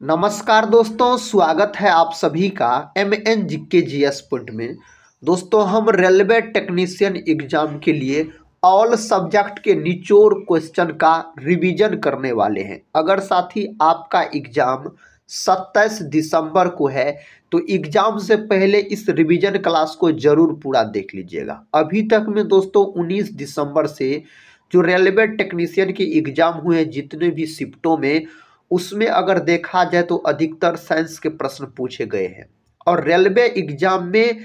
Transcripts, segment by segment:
नमस्कार दोस्तों, स्वागत है आप सभी का एम एन के जी एस पॉइंट में। दोस्तों, हम रेलवे टेक्नीशियन एग्जाम के लिए ऑल सब्जेक्ट के निचोड़ क्वेश्चन का रिवीजन करने वाले हैं। अगर साथी आपका एग्जाम 27 दिसंबर को है तो एग्जाम से पहले इस रिवीजन क्लास को जरूर पूरा देख लीजिएगा। अभी तक में दोस्तों 19 दिसंबर से जो रेलवे टेक्नीशियन के एग्जाम हुए हैं जितने भी शिफ्टों में, उसमें अगर देखा जाए तो अधिकतर साइंस के प्रश्न पूछे गए हैं और रेलवे एग्जाम में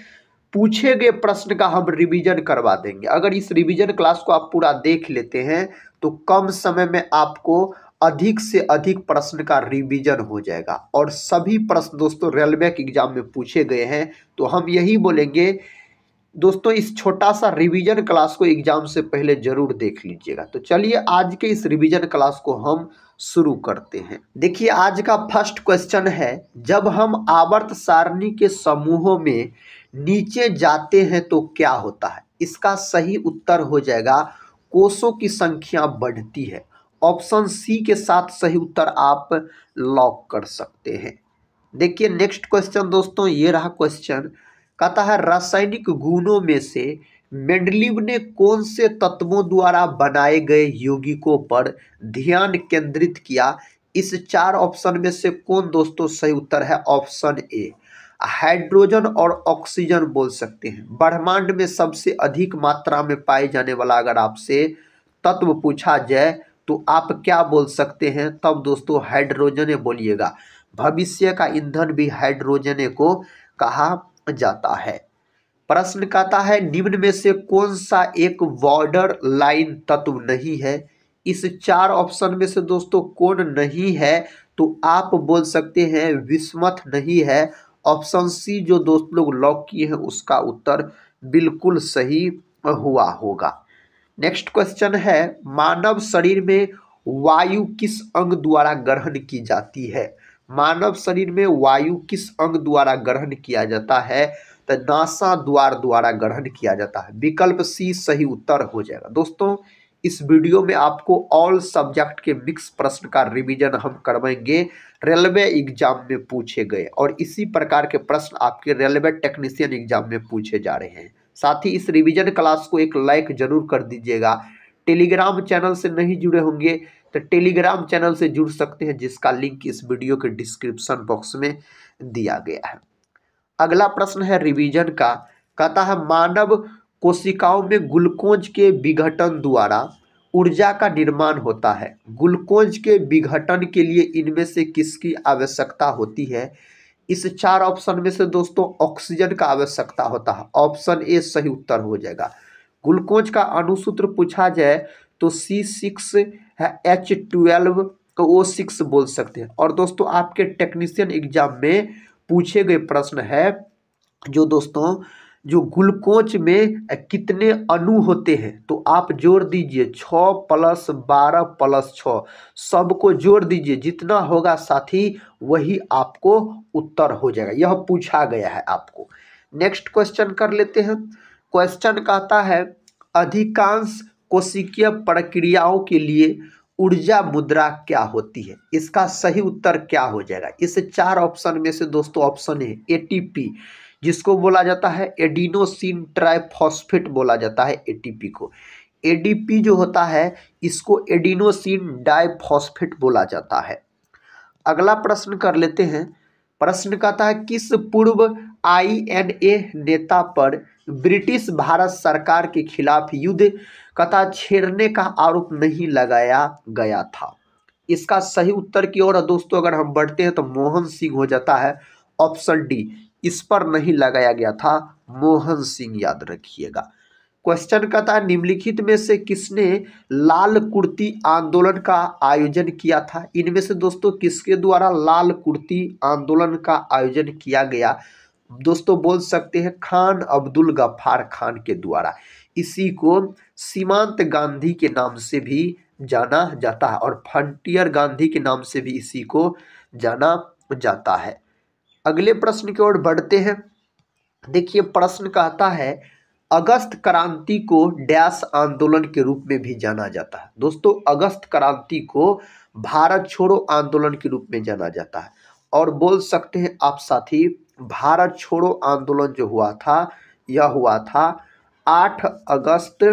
पूछे गए प्रश्न का हम रिवीजन करवा देंगे। अगर इस रिवीजन क्लास को आप पूरा देख लेते हैं तो कम समय में आपको अधिक से अधिक प्रश्न का रिवीजन हो जाएगा और सभी प्रश्न दोस्तों रेलवे के एग्जाम में पूछे गए हैं। तो हम यही बोलेंगे दोस्तों, इस छोटा सा रिवीजन क्लास को एग्जाम से पहले जरूर देख लीजिएगा। तो चलिए आज के इस रिवीजन क्लास को हम शुरू करते हैं। देखिए, आज का फर्स्ट क्वेश्चन है, जब हम आवर्त सारणी के समूहों में नीचे जाते हैं तो क्या होता है? इसका सही उत्तर हो जाएगा कोषों की संख्या बढ़ती है। ऑप्शन सी के साथ सही उत्तर आप लॉक कर सकते हैं। देखिए नेक्स्ट क्वेश्चन दोस्तों, ये रहा क्वेश्चन। कहता है, रासायनिक गुणों में से मेंडलीव ने कौन से तत्वों द्वारा बनाए गए यौगिकों पर ध्यान केंद्रित किया? इस चार ऑप्शन में से कौन दोस्तों सही उत्तर है? ऑप्शन ए हाइड्रोजन और ऑक्सीजन बोल सकते हैं। ब्रह्मांड में सबसे अधिक मात्रा में पाए जाने वाला अगर आपसे तत्व पूछा जाए तो आप क्या बोल सकते हैं? तब दोस्तों हाइड्रोजन बोलिएगा। भविष्य का ईंधन भी हाइड्रोजन को कहा जाता है। प्रश्न कहता है, निम्न में से कौन सा एक बॉर्डर लाइन तत्व नहीं है? इस चार ऑप्शन में से दोस्तों कौन नहीं है? तो आप बोल सकते हैं विस्मथ नहीं है। ऑप्शन सी जो दोस्त लोग लॉक किए हैं उसका उत्तर बिल्कुल सही हुआ होगा। नेक्स्ट क्वेश्चन है, मानव शरीर में वायु किस अंग द्वारा ग्रहण की जाती है? मानव शरीर में वायु किस अंग द्वारा ग्रहण किया जाता है? तो नासा द्वारा ग्रहण किया जाता है। विकल्प सी सही उत्तर हो जाएगा। दोस्तों, इस वीडियो में आपको ऑल सब्जेक्ट के मिक्स प्रश्न का रिवीजन हम करवाएंगे। रेलवे एग्जाम में पूछे गए और इसी प्रकार के प्रश्न आपके रेलवे टेक्नीशियन एग्जाम में पूछे जा रहे हैं। साथ ही इस रिवीजन क्लास को एक लाइक जरूर कर दीजिएगा। टेलीग्राम चैनल से नहीं जुड़े होंगे तो टेलीग्राम चैनल से जुड़ सकते हैं, जिसका लिंक इस वीडियो के डिस्क्रिप्शन बॉक्स में दिया गया है। अगला प्रश्न है रिवीजन का। कहता है, मानव कोशिकाओं में ग्लूकोज के विघटन द्वारा ऊर्जा का निर्माण होता है। ग्लूकोज के विघटन के लिए इनमें से किसकी आवश्यकता होती है? इस चार ऑप्शन में से दोस्तों ऑक्सीजन का आवश्यकता होता है। ऑप्शन ए सही उत्तर हो जाएगा। ग्लूकोज का अणुसूत्र पूछा जाए तो C6 है, H12 को O6 बोल सकते हैं। और दोस्तों आपके टेक्नीशियन एग्जाम में पूछे गए प्रश्न है जो दोस्तों जो ग्लूकोज में कितने अणु होते हैं, तो आप जोड़ दीजिए 6 + 12 + 6 सबको जोड़ दीजिए। जितना होगा साथी वही आपको उत्तर हो जाएगा। यह पूछा गया है आपको। नेक्स्ट क्वेश्चन कर लेते हैं। क्वेश्चन कहता है, अधिकांश कोशिकीय प्रक्रियाओं के लिए ऊर्जा मुद्रा क्या होती है? इसका सही उत्तर क्या हो जाएगा? इस चार ऑप्शन में से दोस्तों ऑप्शन है एटीपी, जिसको बोला जाता है एडिनोसिन ट्राइफॉस्फेट बोला जाता है एटीपी को। एडीपी जो होता है इसको एडिनोसिन डाइफॉस्फेट बोला जाता है। अगला प्रश्न कर लेते हैं। प्रश्न कहता है, किस पूर्व INA नेता पर ब्रिटिश भारत सरकार के खिलाफ युद्ध कथा छेड़ने का आरोप नहीं लगाया गया था? इसका सही उत्तर की ओर दोस्तों अगर हम बढ़ते हैं तो मोहन सिंह हो जाता है। ऑप्शन डी, इस पर नहीं लगाया गया था। मोहन सिंह याद रखिएगा। क्वेश्चन कहता है, निम्नलिखित में से किसने लाल कुर्ती आंदोलन का आयोजन किया था? इनमें से दोस्तों किसके द्वारा लाल कुर्ती आंदोलन का आयोजन किया गया? दोस्तों बोल सकते हैं खान अब्दुल गफ्फार खान के द्वारा। इसी को सीमांत गांधी के नाम से भी जाना जाता है और फ्रंटियर गांधी के नाम से भी इसी को जाना जाता है। अगले प्रश्न की ओर बढ़ते हैं। देखिए प्रश्न कहता है, अगस्त क्रांति को डैश आंदोलन के रूप में भी जाना जाता है। दोस्तों अगस्त क्रांति को भारत छोड़ो आंदोलन के रूप में जाना जाता है। और बोल सकते हैं आप साथी, भारत छोड़ो आंदोलन जो हुआ था यह हुआ था 8 अगस्त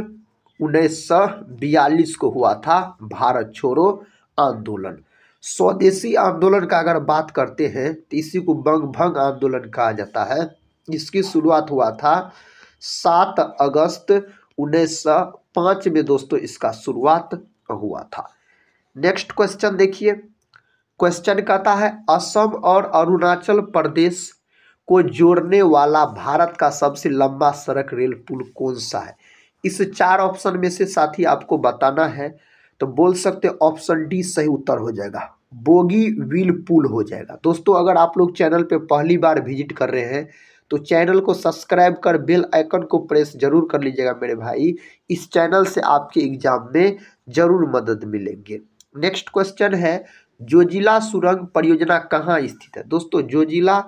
1942 को हुआ था भारत छोड़ो आंदोलन। स्वदेशी आंदोलन का अगर बात करते हैं तो इसी को बंग भंग आंदोलन कहा जाता है। इसकी शुरुआत हुआ था 7 अगस्त 1905 में दोस्तों इसका शुरुआत हुआ था। नेक्स्ट क्वेश्चन देखिए, क्वेश्चन कहता है असम और अरुणाचल प्रदेश को जोड़ने वाला भारत का सबसे लंबा सड़क रेल पुल कौन सा है? इस 4 ऑप्शन में से साथी आपको बताना है, तो बोल सकते ऑप्शन डी सही उत्तर हो जाएगा, बोगी व्हील पुल हो जाएगा। दोस्तों अगर आप लोग चैनल पे पहली बार विजिट कर रहे हैं तो चैनल को सब्सक्राइब कर बेल आइकन को प्रेस जरूर कर लीजिएगा मेरे भाई, इस चैनल से आपके एग्जाम में जरूर मदद मिलेंगे। नेक्स्ट क्वेश्चन है जोजिला सुरंग परियोजना कहाँ स्थित है? दोस्तों जोजिला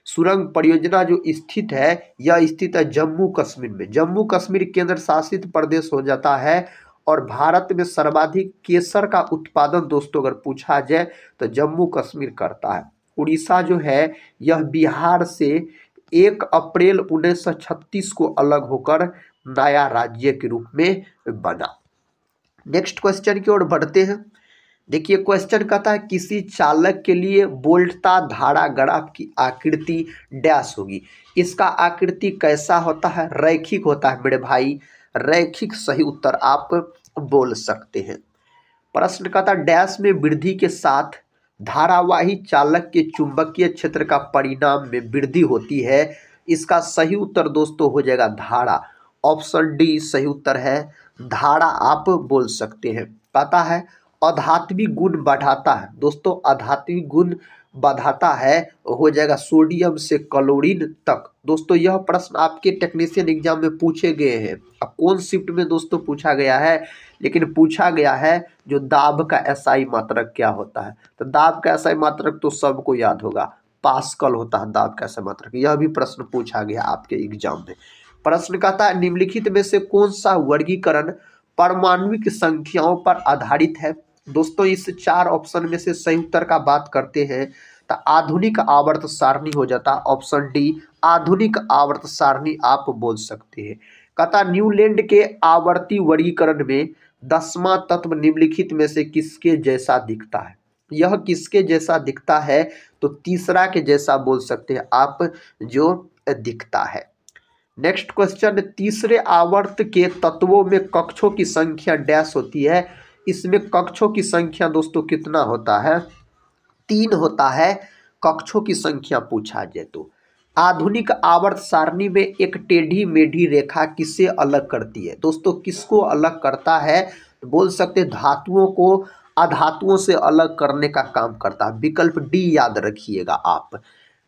सुरंग परियोजना जो स्थित है यह स्थित है जम्मू कश्मीर में। जम्मू कश्मीर केंद्र शासित प्रदेश हो जाता है और भारत में सर्वाधिक केसर का उत्पादन दोस्तों अगर पूछा जाए तो जम्मू कश्मीर करता है। उड़ीसा जो है यह बिहार से 1 अप्रैल 1936 को अलग होकर नया राज्य के रूप में बना। नेक्स्ट क्वेश्चन की ओर बढ़ते हैं। देखिए क्वेश्चन कहता है किसी चालक के लिए बोल्टता धारा ग्राफ की आकृति डैश होगी। इसका आकृति कैसा होता है? रैखिक होता है मेरे भाई, रैखिक सही उत्तर आप बोल सकते हैं। प्रश्न कहता है डैश में वृद्धि के साथ धारावाही चालक के चुंबकीय क्षेत्र का परिणाम में वृद्धि होती है। इसका सही उत्तर दोस्तों हो जाएगा धारा, ऑप्शन डी सही उत्तर है, धारा आप बोल सकते हैं। कहता है आध्यात्मिक गुण बढ़ाता है। दोस्तों आध्यात्मिक गुण बढ़ाता है हो जाएगा सोडियम से क्लोरीन तक। दोस्तों यह प्रश्न आपके टेक्नीशियन एग्जाम में पूछे गए हैं। अब कौन शिफ्ट में दोस्तों पूछा गया है, लेकिन पूछा गया है जो दाब का एसआई मात्रक क्या होता है। तो दाब का एसआई मात्रक तो सबको याद होगा, पास्कल होता है दाब का एसआई मात्रक। यह भी प्रश्न पूछा गया आपके एग्जाम में। प्रश्न कहता है निम्नलिखित में से कौन सा वर्गीकरण परमाणुविक संख्याओं पर आधारित है? दोस्तों इस 4 ऑप्शन में से सही उत्तर का बात करते हैं तो आधुनिक आवर्त सारणी हो जाता है, ऑप्शन डी आधुनिक आवर्त सारणी आप बोल सकते हैं। कहता न्यूलैंड के आवर्ती वर्गीकरण में 10वां तत्व निम्नलिखित में से किसके जैसा दिखता है? यह किसके जैसा दिखता है? तो तीसरा के जैसा बोल सकते हैं आप, जो दिखता है। नेक्स्ट क्वेश्चन तीसरे आवर्त के तत्वों में कक्षों की संख्या डैश होती है। इसमें कक्षों की संख्या दोस्तों कितना होता है? 3 होता है कक्षों की संख्या पूछा जाए तो। आधुनिक आवर्त सारणी में एक टेढ़ी मेढ़ी रेखा किसे अलग करती है? दोस्तों किसको अलग करता है? बोल सकते धातुओं को अधातुओं से अलग करने का काम करता है, विकल्प डी याद रखिएगा आप।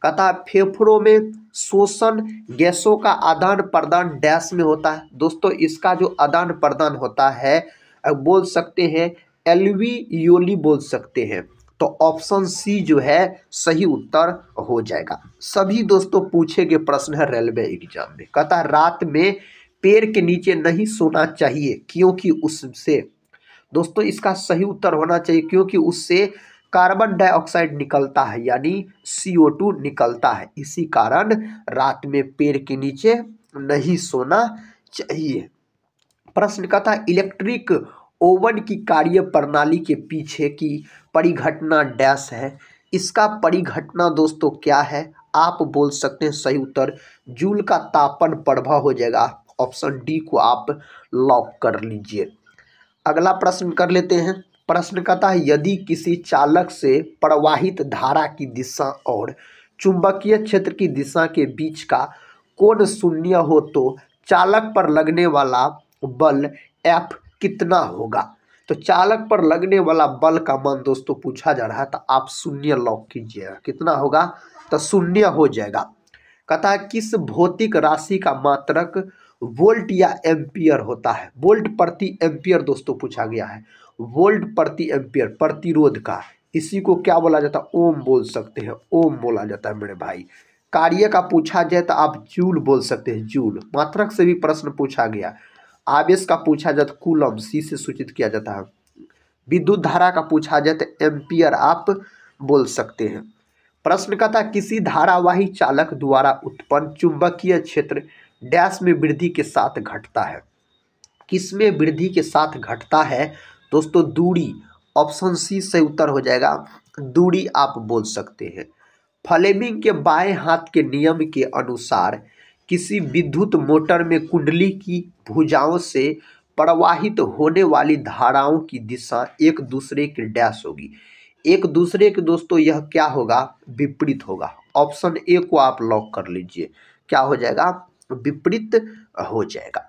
कहता है फेफड़ों में शोषण गैसों का आदान प्रदान डैश में होता है। दोस्तों इसका जो आदान प्रदान होता है बोल सकते हैं एल्वियोली बोल सकते हैं, तो ऑप्शन सी जो है सही उत्तर हो जाएगा। सभी दोस्तों पूछे गए प्रश्न है रेलवे एग्जाम में। कहता है रात में पेड़ के नीचे नहीं सोना चाहिए क्योंकि उससे, दोस्तों इसका सही उत्तर होना चाहिए क्योंकि उससे कार्बन डाइऑक्साइड निकलता है, यानी CO2 निकलता है, इसी कारण रात में पेड़ के नीचे नहीं सोना चाहिए। प्रश्न का था इलेक्ट्रिक ओवन की कार्य प्रणाली के पीछे की परिघटना डैश है। इसका परिघटना दोस्तों क्या है? आप बोल सकते हैं सही उत्तर जूल का तापन प्रभाव हो जाएगा, ऑप्शन डी को आप लॉक कर लीजिए। अगला प्रश्न कर लेते हैं। प्रश्न कहता है यदि किसी चालक से प्रवाहित धारा की दिशा और चुंबकीय क्षेत्र की दिशा के बीच का कोण शून्य हो तो चालक पर लगने वाला बल F कितना होगा? तो चालक पर लगने वाला बल का मान दोस्तों पूछा जा रहा है, तो आप शून्य लॉक कीजिएगा। कितना होगा? तो शून्य हो जाएगा। कहता है किस भौतिक राशि का मात्रक वोल्ट या एम्पियर होता है? वोल्ट प्रति एम्पियर दोस्तों पूछा गया है, वोल्ट प्रति एम्पियर प्रतिरोध का, इसी को क्या बोला जाता है? ओम बोल सकते हैं, ओम बोला जाता है मेरे भाई। कार्य का पूछा जाए तो आप जूल बोल सकते हैं, जूल। मात्रक से भी प्रश्न पूछा गया। आवेश का पूछा जाए तो कूलम, सी से सूचित किया जाता है। विद्युत धारा का पूछा जाए तो एम्पियर आप बोल सकते हैं। प्रश्न का था किसी धारावाही चालक द्वारा उत्पन्न चुंबकीय क्षेत्र डैश में वृद्धि के साथ घटता है। किसमें वृद्धि के साथ घटता है दोस्तों? दूरी। ऑप्शन सी सही उत्तर हो जाएगा, दूरी आप बोल सकते हैं। फ्लेमिंग के बाएं हाथ के नियम के अनुसार किसी विद्युत मोटर में कुंडली की भुजाओं से प्रवाहित होने वाली धाराओं की दिशा एक दूसरे के डैश होगी। एक दूसरे के दोस्तों यह क्या होगा? विपरीत होगा। ऑप्शन ए को आप लॉक कर लीजिए, क्या हो जाएगा? विपरीत हो जाएगा।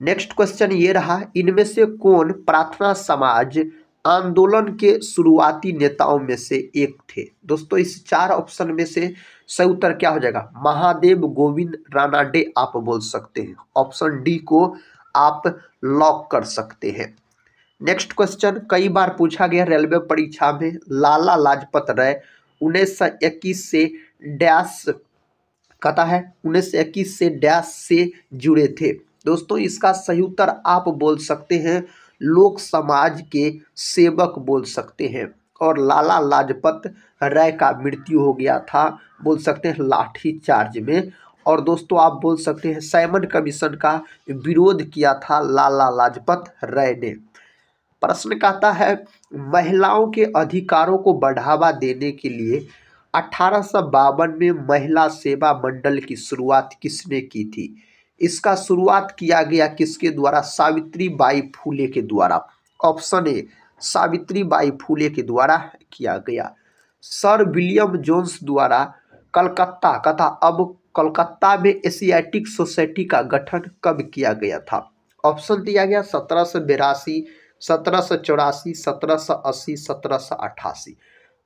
नेक्स्ट क्वेश्चन ये रहा, इनमें से कौन प्रार्थना समाज आंदोलन के शुरुआती नेताओं में से एक थे? दोस्तों इस चार ऑप्शन में से सही उत्तर क्या हो जाएगा? महादेव गोविंद रानाडे आप बोल सकते हैं। ऑप्शन डी को आप लॉक कर सकते हैं। नेक्स्ट क्वेश्चन कई बार पूछा गया रेलवे परीक्षा में, लाला लाजपत राय 1921 से डैश कहता है 1921 से डैश से जुड़े थे। दोस्तों इसका सही उत्तर आप बोल सकते हैं लोक समाज के सेवक बोल सकते हैं। और लाला लाजपत राय का मृत्यु हो गया था बोल सकते हैं लाठी चार्ज में। और दोस्तों आप बोल सकते हैं साइमन कमीशन का विरोध किया था लाला लाजपत राय ने। प्रश्न कहता है महिलाओं के अधिकारों को बढ़ावा देने के लिए 1852 में महिला सेवा मंडल की शुरुआत किसने की थी? इसका शुरुआत किया गया किसके द्वारा? सावित्री बाई फूले के द्वारा। ऑप्शन ए सावित्री बाई फूले के द्वारा किया गया। सर विलियम जोन्स द्वारा कलकत्ता कथा अब कलकत्ता में एशियाटिक सोसाइटी का गठन कब किया गया था? ऑप्शन दिया गया 1782, 1784, 1780, 1788।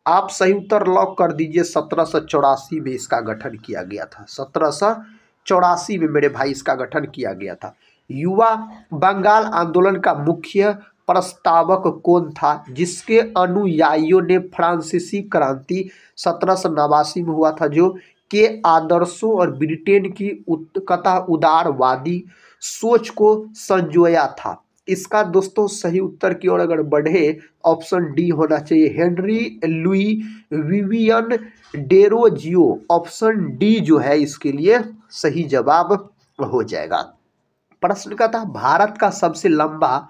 आप सही उत्तर लॉक कर दीजिए, 1784 में इसका गठन किया गया था। 1784 में मेरे भाई इसका गठन किया गया था। युवा बंगाल आंदोलन का मुख्य प्रस्तावक कौन था जिसके अनुयायियों ने फ्रांसीसी क्रांति 1789 में हुआ था जो के आदर्शों और ब्रिटेन की उत्कता उदारवादी सोच को संजोया था? इसका दोस्तों सही उत्तर की ओर अगर बढ़े ऑप्शन डी होना चाहिए, Henry Louis Vivian Derozio. Option D जो है इसके लिए सही जवाब हो जाएगा। प्रश्न का था भारत का सबसे लंबा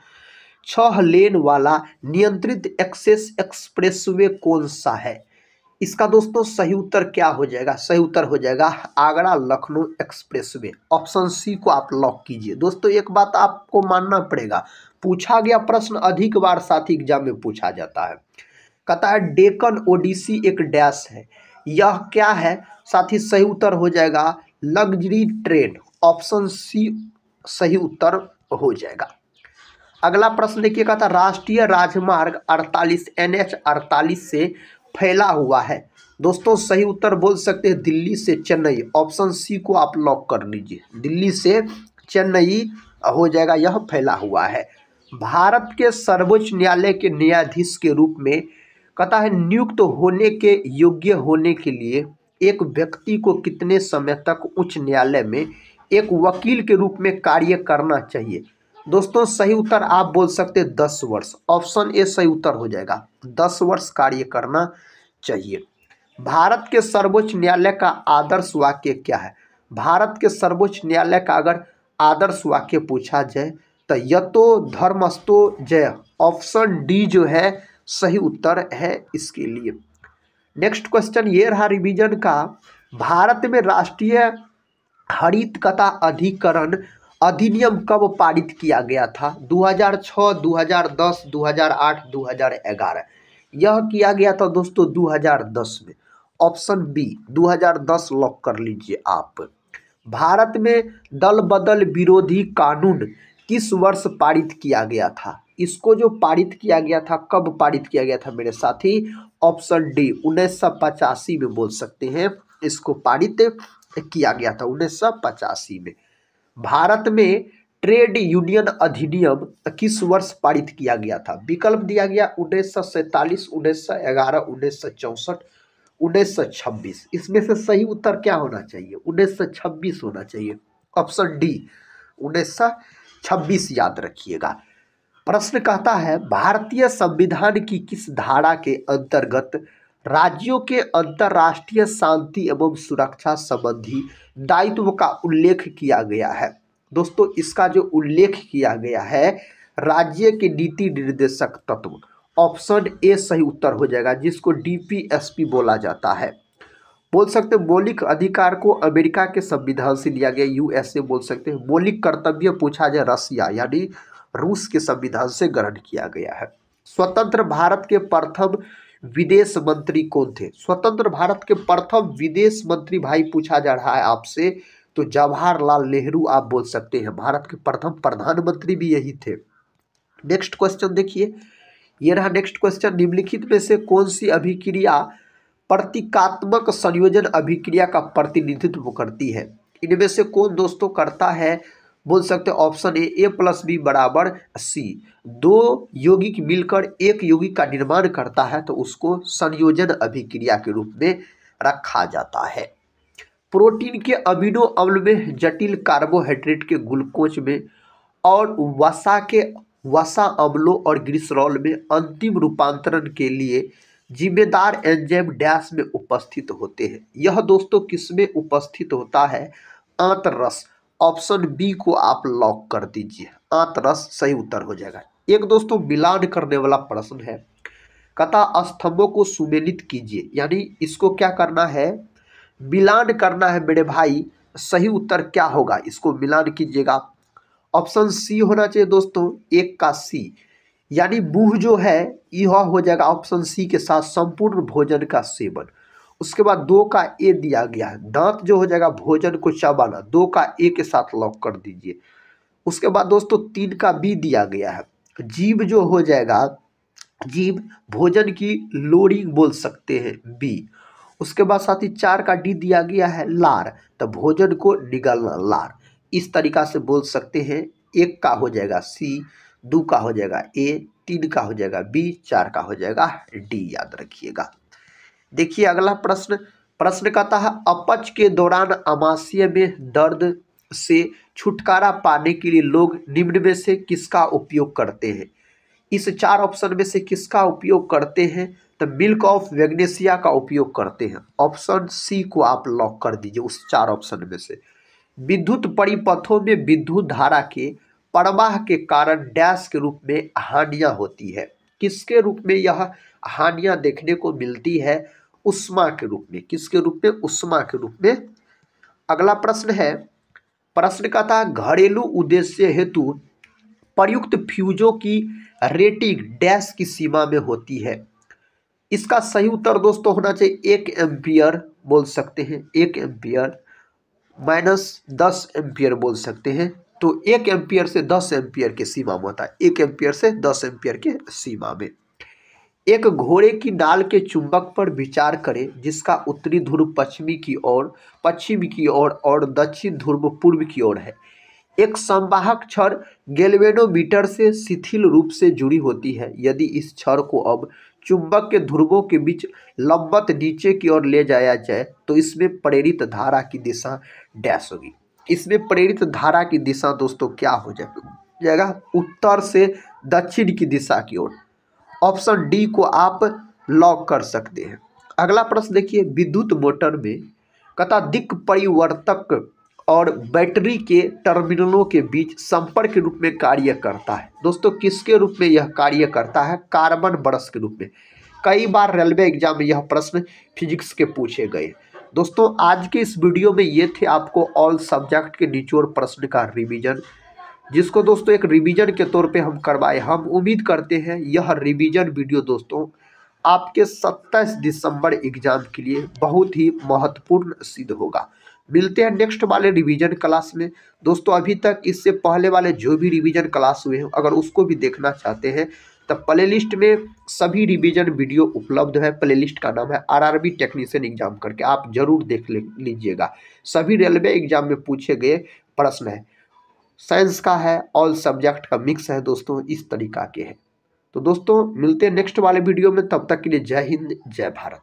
6 लेन वाला नियंत्रित एक्सेस एक्सप्रेसवे कौन सा है? इसका दोस्तों सही उत्तर क्या हो जाएगा? सही उत्तर हो जाएगा Agra Lucknow expressway. Option C को आप लॉक कीजिए। दोस्तों एक बात आपको मानना पड़ेगा, पूछा गया प्रश्न अधिक बार साथी एग्जाम में पूछा जाता है। कहता है डेक्कन ओडिसी एक डैश है, यह क्या है साथी? सही उत्तर हो जाएगा लग्जरी ट्रेन। ऑप्शन सी सही उत्तर हो जाएगा। अगला प्रश्न देखिए, कहता राष्ट्रीय राजमार्ग 48 NH 48 से फैला हुआ है। दोस्तों सही उत्तर बोल सकते हैं दिल्ली से चेन्नई। ऑप्शन सी को आप लॉक कर लीजिए, दिल्ली से चेन्नई हो जाएगा, यह फैला हुआ है। भारत के सर्वोच्च न्यायालय के न्यायाधीश के रूप में कहता है नियुक्त होने के योग्य होने के लिए एक व्यक्ति को कितने समय तक उच्च न्यायालय में एक वकील के रूप में कार्य करना चाहिए? दोस्तों सही उत्तर आप बोल सकते हैं 10 वर्ष। ऑप्शन ए सही उत्तर हो जाएगा, 10 वर्ष कार्य करना चाहिए। भारत के सर्वोच्च न्यायालय का आदर्श वाक्य क्या है? भारत के सर्वोच्च न्यायालय का अगर आदर्श वाक्य पूछा जाए तो यतो धर्मस्तो जय। ऑप्शन डी जो है सही उत्तर है इसके लिए। नेक्स्ट क्वेश्चन ये रहा रिवीजन का, भारत में राष्ट्रीय हरित कथा अधिकरण अधिनियम कब पारित किया गया था? 2006, 2010, 2008, 2011। यह किया गया था दोस्तों 2010 में। ऑप्शन बी 2010 लॉक कर लीजिए आप। भारत में दल बदल विरोधी कानून किस वर्ष पारित किया गया था? इसको जो पारित किया गया था कब पारित किया गया था मेरे साथी? ऑप्शन डी 1985 में बोल सकते हैं इसको पारित किया गया था 1985 में। भारत में ट्रेड यूनियन अधिनियम किस वर्ष पारित किया गया था? विकल्प दिया गया 1947, 1911, 1964, 1926। इसमें से सही उत्तर क्या होना चाहिए? 1926 होना चाहिए। ऑप्शन डी 1926 याद रखिएगा। प्रश्न कहता है भारतीय संविधान की किस धारा के अंतर्गत राज्यों के अंतर्राष्ट्रीय शांति एवं सुरक्षा संबंधी दायित्व का उल्लेख किया गया है। दोस्तों इसका जो उल्लेख किया गया है राज्य के नीति निर्देशक तत्व, ऑप्शन ए सही उत्तर हो जाएगा, जिसको डीपीएसपी बोला जाता है। बोल सकते हैं मौलिक अधिकार को अमेरिका के संविधान से लिया गया, यूएसए बोल सकते हैं। मौलिक कर्तव्य पूछा जाए रसिया यानी रूस के संविधान से ग्रहण किया गया है। स्वतंत्र भारत के प्रथम विदेश मंत्री कौन थे? स्वतंत्र भारत के प्रथम विदेश मंत्री भाई पूछा जा रहा है आपसे तो जवाहरलाल नेहरू आप बोल सकते हैं। भारत के प्रथम प्रधानमंत्री भी यही थे। नेक्स्ट क्वेश्चन देखिए, ये रहा नेक्स्ट क्वेश्चन। निम्नलिखित में से कौन सी अभिक्रिया प्रतीकात्मक संयोजन अभिक्रिया का प्रतिनिधित्व करती है? इनमें से कौन दोस्तों करता है? बोल सकते हैं ऑप्शन ए प्लस बी बराबर सी। दो यौगिक मिलकर एक यौगिक का निर्माण करता है तो उसको संयोजन अभिक्रिया के रूप में रखा जाता है। प्रोटीन के अमीनो अम्ल में जटिल कार्बोहाइड्रेट के ग्लूकोज में और वसा के वसा अम्लों और ग्लिसरॉल में अंतिम रूपांतरण के लिए जिम्मेदार एंजाइम डैश में उपस्थित होते हैं। यह दोस्तों किसमें उपस्थित होता है? आंतररस। ऑप्शन बी को आप लॉक कर दीजिए, आंतररस सही उत्तर हो जाएगा। एक दोस्तों मिलान करने वाला प्रश्न है, कहता स्तंभों को सुमेलित कीजिए, यानी इसको क्या करना है? मिलान करना है मेरे भाई। सही उत्तर क्या होगा? इसको मिलान कीजिएगा। ऑप्शन सी होना चाहिए दोस्तों, एक का सी, यानी मुंह जो है यह हो जाएगा ऑप्शन सी के साथ संपूर्ण भोजन का सेवन। उसके बाद दो का ए दिया गया है, दांत जो हो जाएगा भोजन को चबाना, दो का ए के साथ लॉक कर दीजिए। उसके बाद दोस्तों तीन का बी दिया गया है, जीभ जो हो जाएगा, जीभ भोजन की लोडिंग बोल सकते हैं बी। उसके बाद साथ ही चार का डी दिया गया है लार, तो भोजन को निगलना लार। इस तरीका से बोल सकते हैं। एक का हो जाएगा सी, दो का हो जाएगा ए, तीन का हो जाएगा बी, चार का हो जाएगा डी, याद रखिएगा। देखिए अगला प्रश्न। प्रश्न कहता है अपच के दौरान आमाशय में दर्द से छुटकारा पाने के लिए लोग निम्न में से किसका उपयोग करते हैं? इस चार ऑप्शन में से किसका उपयोग करते हैं? तो मिल्क ऑफ मैग्नीशिया का उपयोग करते हैं। ऑप्शन सी को आप लॉक कर दीजिए उस चार ऑप्शन में से। विद्युत परिपथों में विद्युत धारा के प्रवाह के कारण डैश के रूप में हानियां होती है। किसके रूप में यह हानियां देखने को मिलती है? उष्मा के रूप में। किसके रूप में? उष्मा के रूप में। अगला प्रश्न है, प्रश्न का था घरेलू उद्देश्य हेतु प्रयुक्त फ्यूजों की रेटिंग डैश की सीमा में होती है। इसका सही उत्तर दोस्तों होना चाहिए 1 एम्पियर बोल सकते हैं, 1 एम्पियर माइनस 10 एम्पियर बोल सकते हैं। तो 1 एम्पियर से 10 एम्पियर के सीमा में होता है, 1 एम्पियर से 10 एम्पियर के सीमा में। एक घोड़े की नाल के चुंबक पर विचार करें जिसका उत्तरी ध्रुव पश्चिम की ओर और दक्षिण ध्रुव पूर्व की ओर है। एक संवाहक छड़ गैल्वेनोमीटर से शिथिल रूप से जुड़ी होती है। यदि इस छड़ को अब चुंबक के ध्रुवों के बीच लंबवत नीचे की ओर ले जाया जाए तो इसमें प्रेरित धारा की दिशा डैश होगी। इसमें प्रेरित धारा की दिशा दोस्तों क्या हो जाएगा? उत्तर से दक्षिण की दिशा की ओर। ऑप्शन डी को आप लॉक कर सकते हैं। अगला प्रश्न देखिए, विद्युत मोटर में कहता दिक् परिवर्तक और बैटरी के टर्मिनलों के बीच संपर्क के रूप में कार्य करता है। दोस्तों किसके रूप में यह कार्य करता है? कार्बन ब्रश के रूप में। कई बार रेलवे एग्जाम में यह प्रश्न फिजिक्स के पूछे गए। दोस्तों आज के इस वीडियो में ये थे आपको ऑल सब्जेक्ट के निचोड़ प्रश्न का रिवीजन, जिसको दोस्तों एक रिवीजन के तौर पे हम करवाए। हम उम्मीद करते हैं यह रिवीजन वीडियो दोस्तों आपके 27 दिसंबर एग्जाम के लिए बहुत ही महत्वपूर्ण सिद्ध होगा। मिलते हैं नेक्स्ट वाले रिवीजन क्लास में। दोस्तों अभी तक इससे पहले वाले जो भी रिवीजन क्लास हुए हैं अगर उसको भी देखना चाहते हैं तो प्लेलिस्ट में सभी रिवीजन वीडियो उपलब्ध है। प्लेलिस्ट का नाम है आरआरबी टेक्नीशियन एग्जाम करके, आप जरूर देख लीजिएगा। सभी रेलवे एग्जाम में पूछे गए प्रश्न है, साइंस का है, ऑल सब्जेक्ट का मिक्स है दोस्तों, इस तरीका के हैं। तो दोस्तों मिलते हैं नेक्स्ट वाले वीडियो में, तब तक के लिए जय हिंद जय भारत।